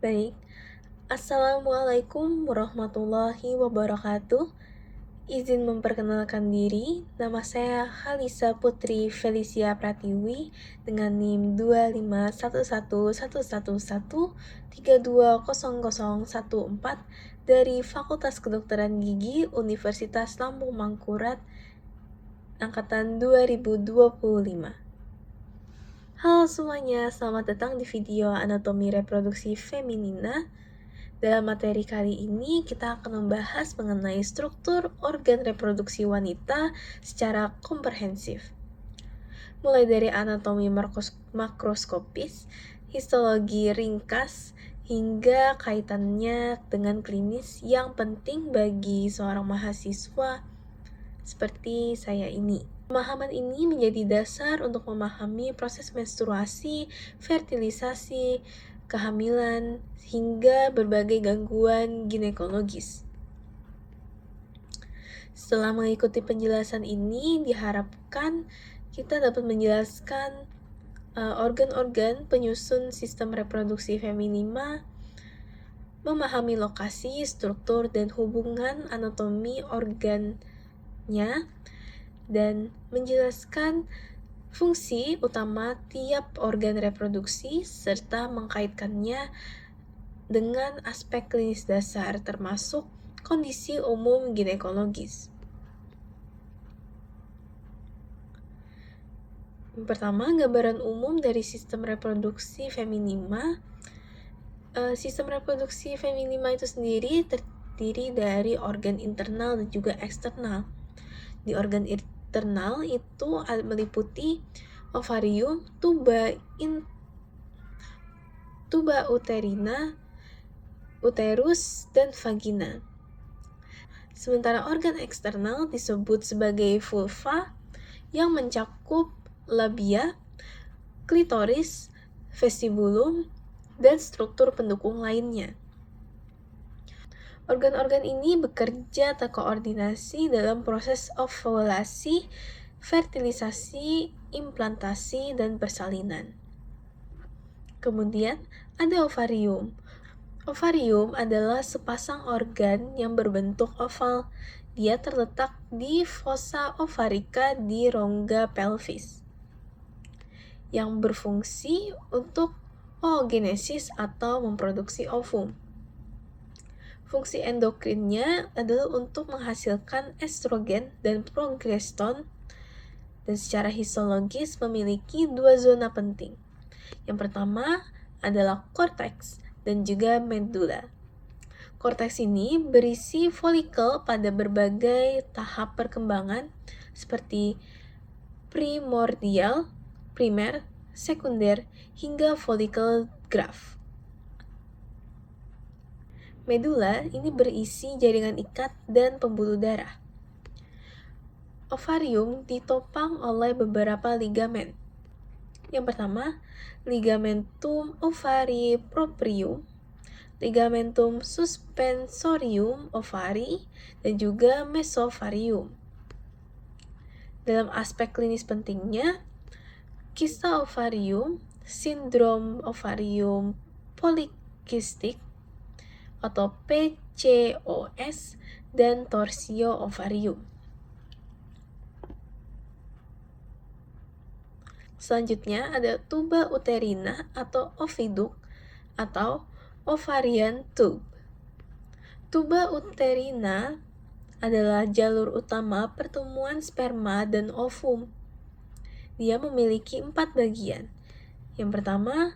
Baik, Assalamualaikum warahmatullahi wabarakatuh. Izin memperkenalkan diri, nama saya Halisa Putri Felicia Pratiwi dengan NIM 2511113200014 dari Fakultas Kedokteran Gigi Universitas Lampung Mangkurat Angkatan 2025. Halo semuanya, selamat datang di video anatomi reproduksi feminina. Dalam materi kali ini, kita akan membahas mengenai struktur organ reproduksi wanita secara komprehensif. Mulai dari anatomi makroskopis, histologi ringkas, hingga kaitannya dengan klinis yang penting bagi seorang mahasiswa seperti saya ini. Pemahaman ini menjadi dasar untuk memahami proses menstruasi, fertilisasi, kehamilan, hingga berbagai gangguan ginekologis. Setelah mengikuti penjelasan ini, diharapkan kita dapat menjelaskan organ-organ penyusun sistem reproduksi feminina, memahami lokasi, struktur, dan hubungan anatomi organnya, dan menjelaskan fungsi utama tiap organ reproduksi serta mengkaitkannya dengan aspek klinis dasar termasuk kondisi umum ginekologis. Pertama, gambaran umum dari sistem reproduksi feminina. Sistem reproduksi feminina itu sendiri terdiri dari organ internal dan juga eksternal. Di organ internal itu meliputi ovarium, tuba uterina, uterus, dan vagina. Sementara organ eksternal disebut sebagai vulva yang mencakup labia, klitoris, vestibulum, dan struktur pendukung lainnya. Organ-organ ini bekerja terkoordinasi dalam proses ovulasi, fertilisasi, implantasi, dan persalinan. Kemudian ada ovarium. Ovarium adalah sepasang organ yang berbentuk oval. Dia terletak di fossa ovarica di rongga pelvis, yang berfungsi untuk oogenesis atau memproduksi ovum. Fungsi endokrinnya adalah untuk menghasilkan estrogen dan progeston, dan secara histologis memiliki dua zona penting. Yang pertama adalah korteks dan juga medula. Korteks ini berisi folikel pada berbagai tahap perkembangan seperti primordial, primer, sekunder, hingga folikel graft. Medula ini berisi jaringan ikat dan pembuluh darah. Ovarium ditopang oleh beberapa ligamen. Yang pertama, ligamentum ovari proprium, ligamentum suspensorium ovari, dan juga mesovarium. Dalam aspek klinis pentingnya, kista ovarium, sindrom ovarium polikistik atau PCOS, dan torsio ovarium. Selanjutnya ada tuba uterina atau oviduk atau ovarian tube. Tuba uterina adalah jalur utama pertemuan sperma dan ovum. Dia memiliki 4 bagian. Yang pertama,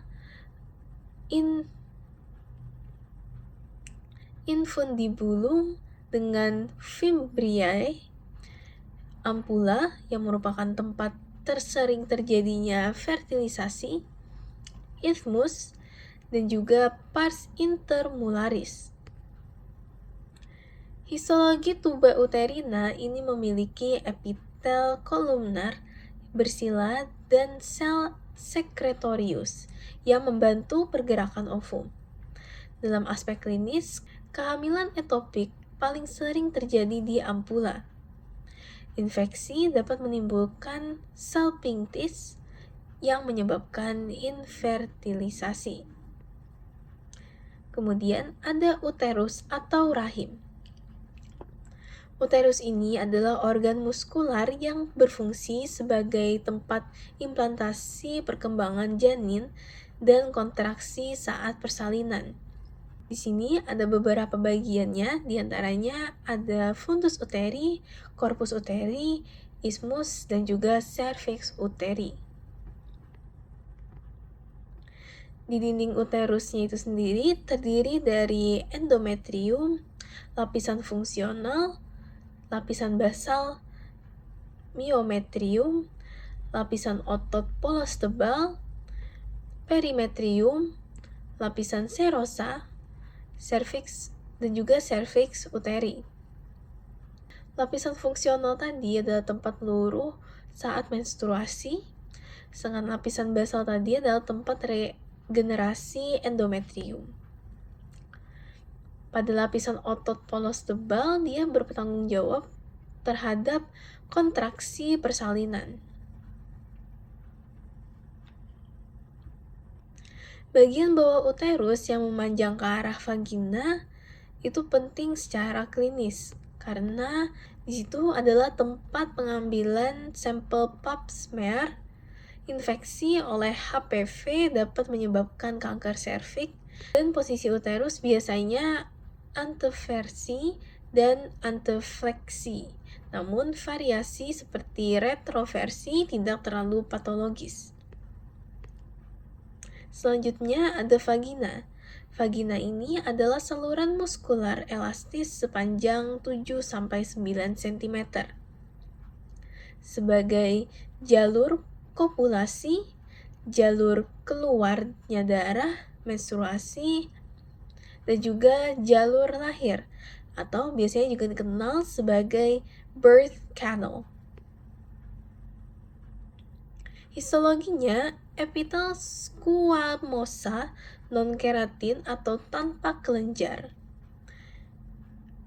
infundibulum dengan fimbriae, ampula yang merupakan tempat tersering terjadinya fertilisasi, isthmus, dan juga pars intermularis. Histologi tuba uterina ini memiliki epitel kolumnar, bersila, dan sel sekretorius yang membantu pergerakan ovum. Dalam aspek klinis, kehamilan etopik paling sering terjadi di ampula. Infeksi dapat menimbulkan salpingitis yang menyebabkan infertilisasi. Kemudian ada uterus atau rahim. Uterus ini adalah organ muskular yang berfungsi sebagai tempat implantasi perkembangan janin dan kontraksi saat persalinan. Di sini ada beberapa bagiannya, diantaranya ada fundus uteri, corpus uteri, isthmus, dan juga cervix uteri. Di dinding uterusnya itu sendiri terdiri dari endometrium, lapisan fungsional, lapisan basal, myometrium, lapisan otot polos tebal, perimetrium, lapisan serosa, cervix, dan juga cervix uteri. Lapisan fungsional tadi adalah tempat luruh saat menstruasi, sedangkan lapisan basal tadi adalah tempat regenerasi endometrium. Pada lapisan otot polos tebal, dia bertanggung jawab terhadap kontraksi persalinan. Bagian bawah uterus yang memanjang ke arah vagina itu penting secara klinis karena di situ adalah tempat pengambilan sampel pap smear. Infeksi oleh HPV dapat menyebabkan kanker serviks dan posisi uterus biasanya anteversi dan antefleksi. Namun variasi seperti retroversi tidak terlalu patologis. Selanjutnya ada vagina. Vagina ini adalah saluran muskular elastis sepanjang 7-9 cm. Sebagai jalur kopulasi, jalur keluarnya darah, menstruasi, dan juga jalur lahir, atau biasanya juga dikenal sebagai birth canal. Histologinya, epitel squamosa non-keratin atau tanpa kelenjar.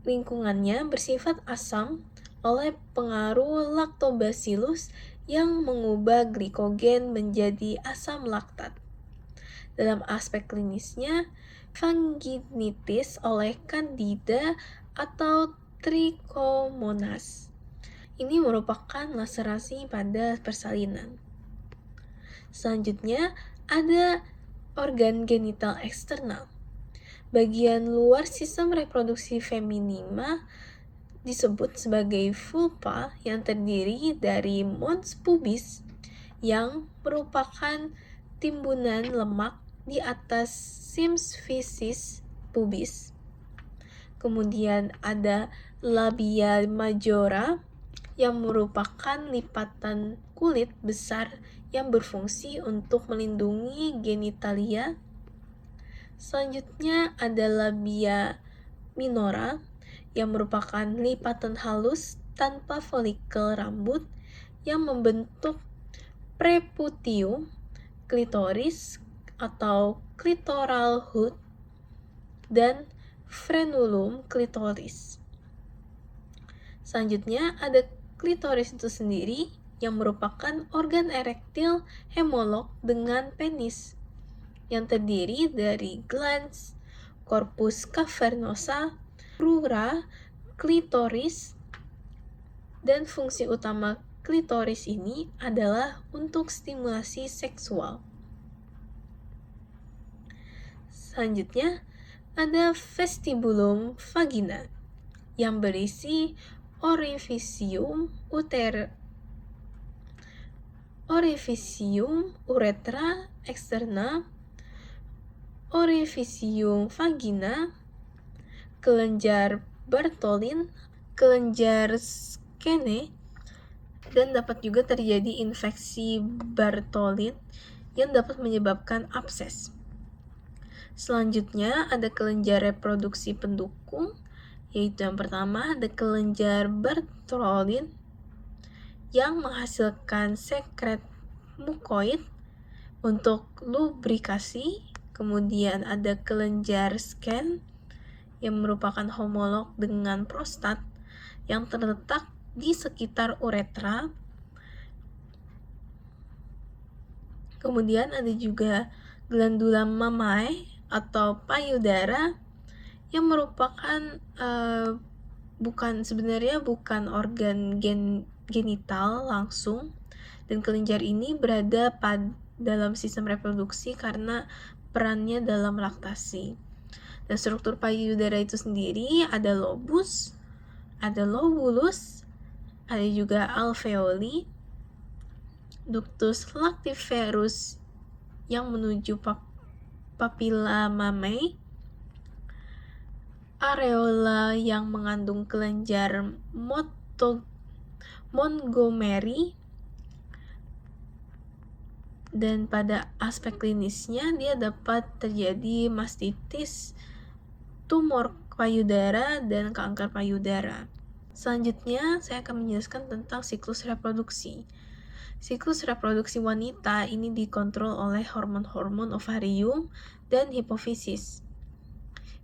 Lingkungannya bersifat asam oleh pengaruh lactobacillus yang mengubah glikogen menjadi asam laktat. Dalam aspek klinisnya, vaginitis oleh Candida atau Trichomonas. Ini merupakan laserasi pada persalinan. Selanjutnya, ada organ genital eksternal. Bagian luar sistem reproduksi feminima disebut sebagai vulva yang terdiri dari mons pubis yang merupakan timbunan lemak di atas symphysis pubis. Kemudian ada labia majora yang merupakan lipatan kulit besar yang berfungsi untuk melindungi genitalia. Selanjutnya ada labia minora yang merupakan lipatan halus tanpa folikel rambut yang membentuk preputium, klitoris atau clitoral hood, dan frenulum klitoris. Selanjutnya ada klitoris itu sendiri yang merupakan organ erektil hemolog dengan penis yang terdiri dari glans, corpus cavernosa, crura, klitoris, dan fungsi utama klitoris ini adalah untuk stimulasi seksual. Selanjutnya, ada vestibulum vagina yang berisi orificium uretra eksterna, orificium vagina, kelenjar Bartholin, kelenjar Skene, dan dapat juga terjadi infeksi Bartholin yang dapat menyebabkan abses. Selanjutnya ada kelenjar reproduksi pendukung, yaitu yang pertama ada kelenjar Bartholin yang menghasilkan sekret mukoid untuk lubrikasi. Kemudian ada kelenjar Skene yang merupakan homolog dengan prostat yang terletak di sekitar uretra. Kemudian ada juga glandula mamae atau payudara yang merupakan sebenarnya bukan organ genital langsung, dan kelenjar ini berada dalam sistem reproduksi karena perannya dalam laktasi. Dan struktur payudara itu sendiri ada lobus, ada lobulus, ada juga alveoli, ductus lactiferus yang menuju papilla mamae, areola yang mengandung kelenjar Montgomery, dan pada aspek klinisnya dia dapat terjadi mastitis, tumor payudara, dan kanker payudara. Selanjutnya, saya akan menjelaskan tentang siklus reproduksi. Siklus reproduksi wanita ini dikontrol oleh hormon-hormon ovarium dan hipofisis.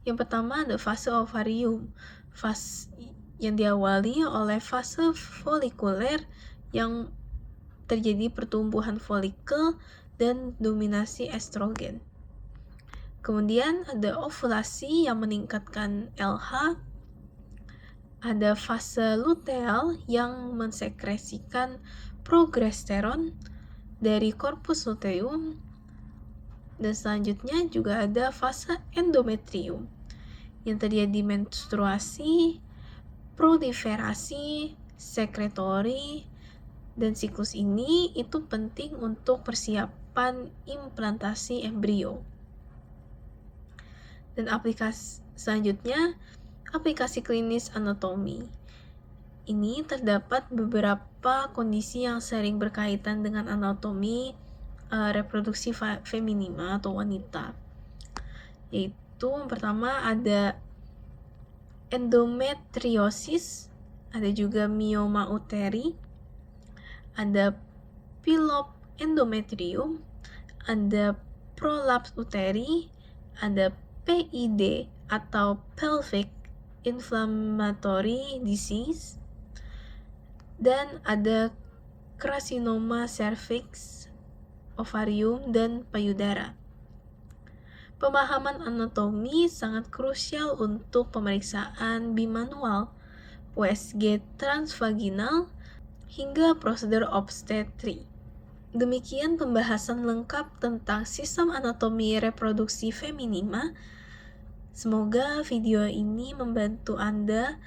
Yang pertama ada fase ovarium, yang diawali oleh fase folikuler yang terjadi pertumbuhan folikel dan dominasi estrogen. Kemudian ada ovulasi yang meningkatkan LH, ada fase luteal yang mensekresikan progesteron dari korpus luteum, dan selanjutnya juga ada fase endometrium yang terjadi menstruasi, proliferasi, sekretori, dan siklus ini itu penting untuk persiapan implantasi embrio. Dan selanjutnya, aplikasi klinis anatomi. Ini terdapat beberapa kondisi yang sering berkaitan dengan anatomi reproduksi feminima atau wanita. Yaitu yang pertama ada endometriosis, ada juga mioma uteri, ada pilop endometrium, ada prolaps uteri, ada PID atau pelvic inflammatory disease, dan ada karsinoma cervix, ovarium, dan payudara. Pemahaman anatomi sangat krusial untuk pemeriksaan bimanual, USG transvaginal, hingga prosedur obstetri. Demikian pembahasan lengkap tentang sistem anatomi reproduksi feminima. Semoga video ini membantu Anda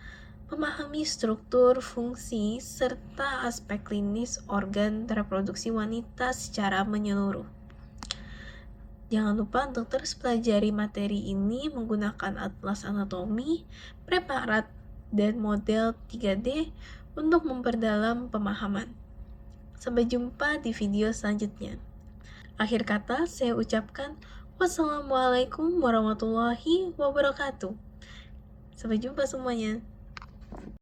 memahami struktur, fungsi, serta aspek klinis organ reproduksi wanita secara menyeluruh. Jangan lupa untuk terus pelajari materi ini menggunakan atlas anatomi, preparat, dan model 3D untuk memperdalam pemahaman. Sampai jumpa di video selanjutnya. Akhir kata, saya ucapkan wassalamualaikum warahmatullahi wabarakatuh. Sampai jumpa semuanya.